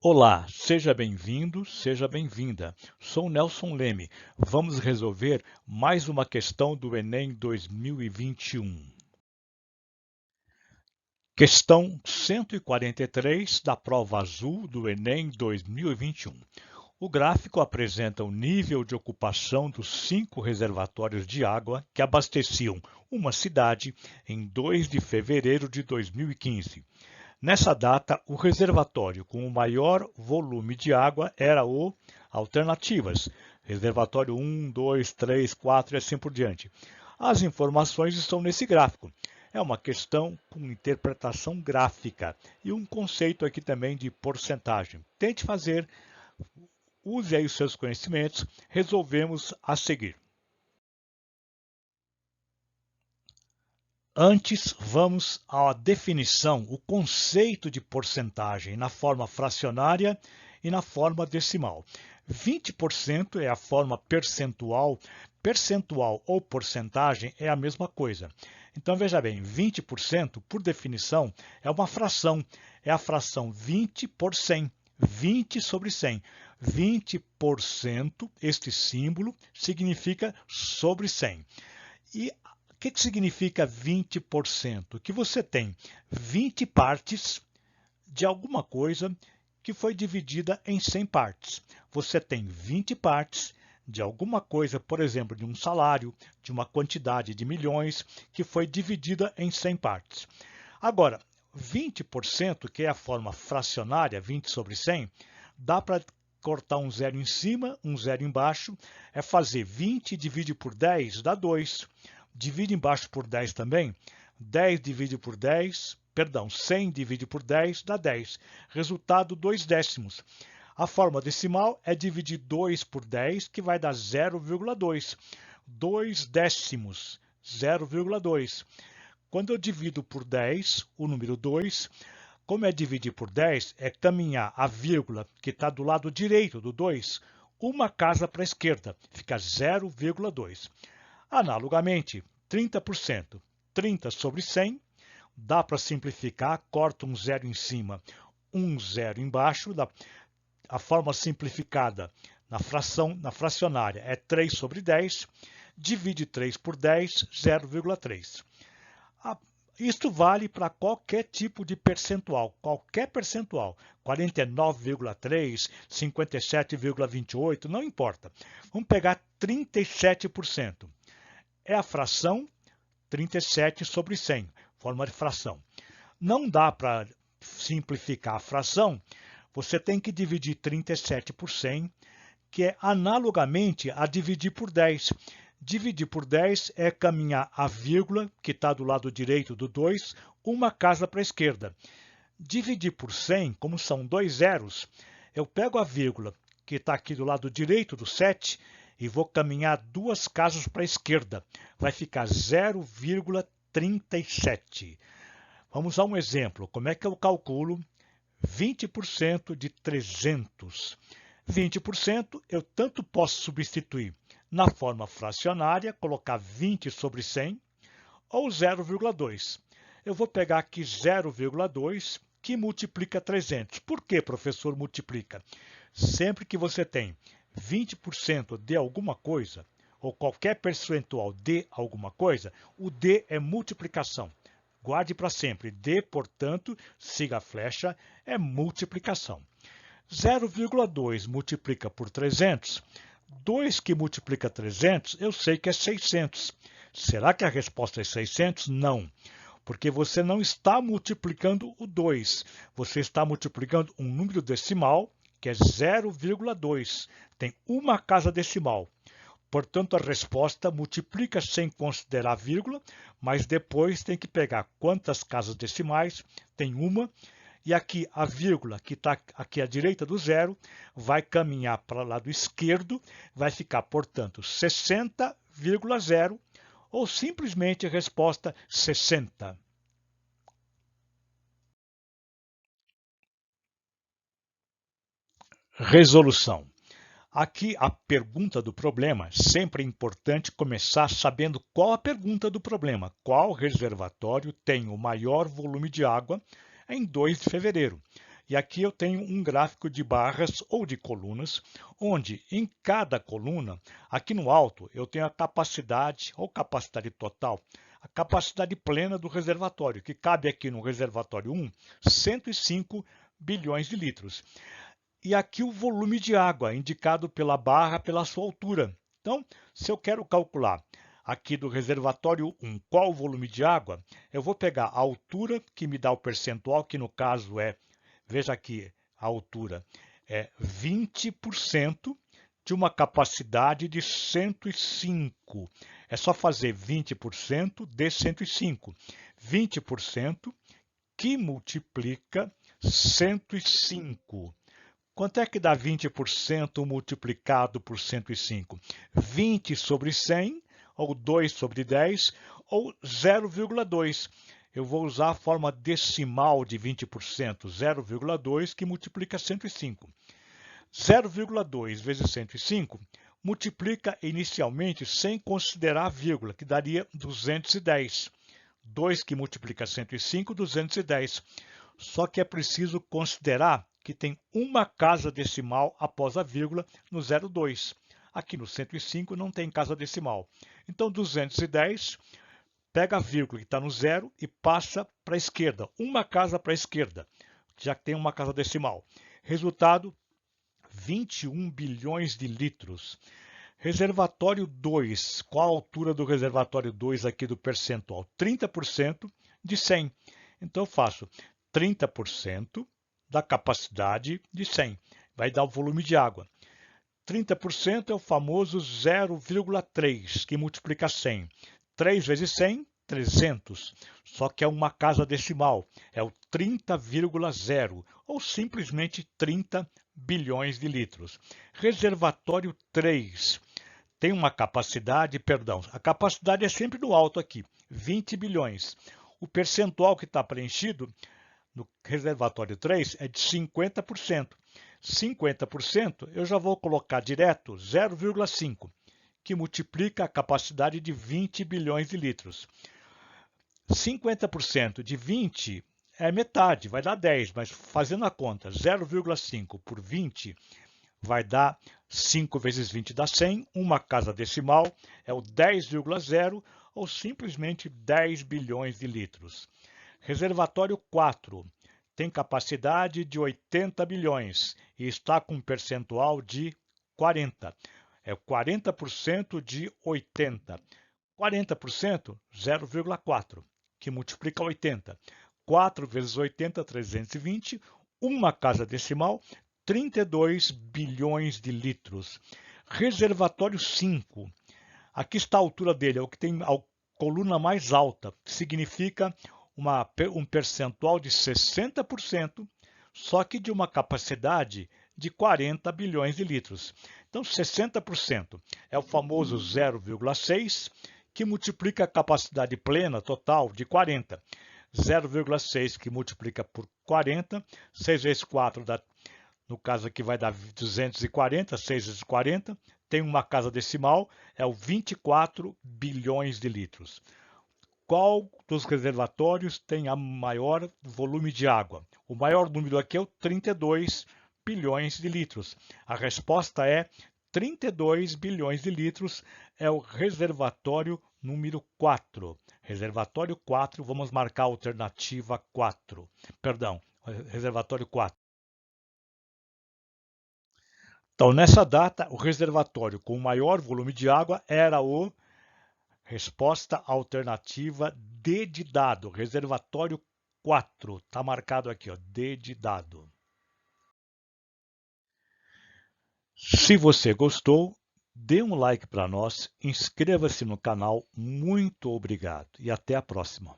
Olá, seja bem-vindo, seja bem-vinda. Sou Nelson Leme. Vamos resolver mais uma questão do Enem 2021. Questão 143 da prova azul do Enem 2021. O gráfico apresenta o nível de ocupação dos 5 reservatórios de água que abasteciam uma cidade em 2 de fevereiro de 2015. Nessa data, o reservatório com o maior volume de água era o alternativas, reservatório 1, 2, 3, 4 e assim por diante. As informações estão nesse gráfico. É uma questão com interpretação gráfica e um conceito aqui também de porcentagem. Tente fazer, use aí os seus conhecimentos, resolvemos a seguir. Antes, vamos à definição, o conceito de porcentagem na forma fracionária e na forma decimal. 20% é a forma percentual. Percentual ou porcentagem é a mesma coisa. Então, veja bem, 20%, por definição, é uma fração. É a fração 20 por 100. 20 sobre 100. 20%, este símbolo, significa sobre 100. E o que significa 20%? Que você tem 20 partes de alguma coisa que foi dividida em 100 partes. Você tem 20 partes de alguma coisa, por exemplo, de um salário, de uma quantidade de milhões, que foi dividida em 100 partes. Agora, 20%, que é a forma fracionária, 20 sobre 100, dá para cortar um zero em cima, um zero embaixo, é fazer 20 divide por 10, dá 2. Divide embaixo por 10 também, 10 divide por 10, perdão, 100 divide por 10 dá 10. Resultado, 2 décimos. A forma decimal é dividir 2 por 10, que vai dar 0,2. 2 décimos, 0,2. Quando eu divido por 10, o número 2, como é dividir por 10, é caminhar a vírgula que está do lado direito do 2, uma casa para a esquerda, fica 0,2. Analogamente, 30%, 30 sobre 100, dá para simplificar, corta um zero em cima, um zero embaixo. A forma simplificada na fracionária é 3 sobre 10, divide 3 por 10, 0,3. Isto vale para qualquer tipo de percentual, qualquer percentual, 49,3, 57,28, não importa. Vamos pegar 37%. É a fração 37 sobre 100, forma de fração. Não dá para simplificar a fração, você tem que dividir 37 por 100, que é analogamente a dividir por 10. Dividir por 10 é caminhar a vírgula, que está do lado direito do 2, uma casa para a esquerda. Dividir por 100, como são dois zeros, eu pego a vírgula, que está aqui do lado direito do 7, e vou caminhar duas casas para a esquerda. Vai ficar 0,37. Vamos a um exemplo. Como é que eu calculo 20% de 300? 20% eu tanto posso substituir na forma fracionária, colocar 20 sobre 100, ou 0,2. Eu vou pegar aqui 0,2, que multiplica 300. Por que, professor, multiplica? Sempre que você tem 20% de alguma coisa, ou qualquer percentual de alguma coisa, o D é multiplicação. Guarde para sempre. D, portanto, siga a flecha, é multiplicação. 0,2 multiplica por 300. 2 que multiplica 300, eu sei que é 600. Será que a resposta é 600? Não, porque você não está multiplicando o 2. Você está multiplicando um número decimal, que é 0,2. Tem uma casa decimal. Portanto, a resposta multiplica sem considerar vírgula, mas depois tem que pegar quantas casas decimais, tem uma, e aqui a vírgula, que está aqui à direita do zero, vai caminhar para o lado esquerdo, vai ficar, portanto, 60,0, ou simplesmente a resposta 60. Resolução. Aqui a pergunta do problema, sempre é importante começar sabendo qual a pergunta do problema. Qual reservatório tem o maior volume de água em 2 de fevereiro? E aqui eu tenho um gráfico de barras ou de colunas, onde em cada coluna, aqui no alto, eu tenho a capacidade ou capacidade total, a capacidade plena do reservatório, que cabe aqui no reservatório 1, 105 bilhões de litros. E aqui o volume de água, indicado pela barra pela sua altura. Então, se eu quero calcular aqui do reservatório 1 qual o volume de água, eu vou pegar a altura, que me dá o percentual, que no caso é, veja aqui, a altura é 20% de uma capacidade de 105. É só fazer 20% de 105. 20% que multiplica 105. Quanto é que dá 20% multiplicado por 105? 20 sobre 100, ou 2 sobre 10, ou 0,2. Eu vou usar a forma decimal de 20%, 0,2, que multiplica 105. 0,2 vezes 105 multiplica inicialmente sem considerar a vírgula, que daria 210. 2 que multiplica 105, 210. Só que é preciso considerar que tem uma casa decimal após a vírgula no 0,2. Aqui no 105 não tem casa decimal. Então, 210, pega a vírgula que está no 0 e passa para a esquerda. Uma casa para a esquerda, já que tem uma casa decimal. Resultado, 21 bilhões de litros. Reservatório 2. Qual a altura do reservatório 2 aqui do percentual? 30% de 100. Então, eu faço 30% da capacidade de 100. Vai dar o volume de água. 30% é o famoso 0,3, que multiplica 100. 3 vezes 100, 300. Só que é uma casa decimal. É o 30,0, ou simplesmente 30 bilhões de litros. Reservatório 3 tem uma capacidade, a capacidade é sempre no alto aqui, 20 bilhões. O percentual que está preenchido no reservatório 3 é de 50%. 50% eu já vou colocar direto 0,5, que multiplica a capacidade de 20 bilhões de litros. 50% de 20 é metade, vai dar 10, mas fazendo a conta, 0,5 por 20 vai dar 5 vezes 20 dá 100, uma casa decimal é o 10,0 ou simplesmente 10 bilhões de litros. Reservatório 4 tem capacidade de 80 bilhões e está com um percentual de 40. É 40% de 80. 40%, 0,4, que multiplica 80. 4 vezes 80, 320. Uma casa decimal, 32 bilhões de litros. Reservatório 5. Aqui está a altura dele, é o que tem a coluna mais alta, que significa um percentual de 60%, só que de uma capacidade de 40 bilhões de litros. Então, 60% é o famoso 0,6, que multiplica a capacidade plena total de 40. 0,6 que multiplica por 40, 6 vezes 4 dá, no caso aqui vai dar 240, 6 vezes 40, tem uma casa decimal, é o 24 bilhões de litros. Qual dos reservatórios tem a maior volume de água? O maior número aqui é o 32 bilhões de litros. A resposta é 32 bilhões de litros, é o reservatório número 4. Reservatório 4, vamos marcar a alternativa 4. Perdão, reservatório 4. Então, nessa data, o reservatório com o maior volume de água era o resposta alternativa D de dado, reservatório 4. Está marcado aqui, ó, D de dado. Se você gostou, dê um like para nós, inscreva-se no canal. Muito obrigado e até a próxima.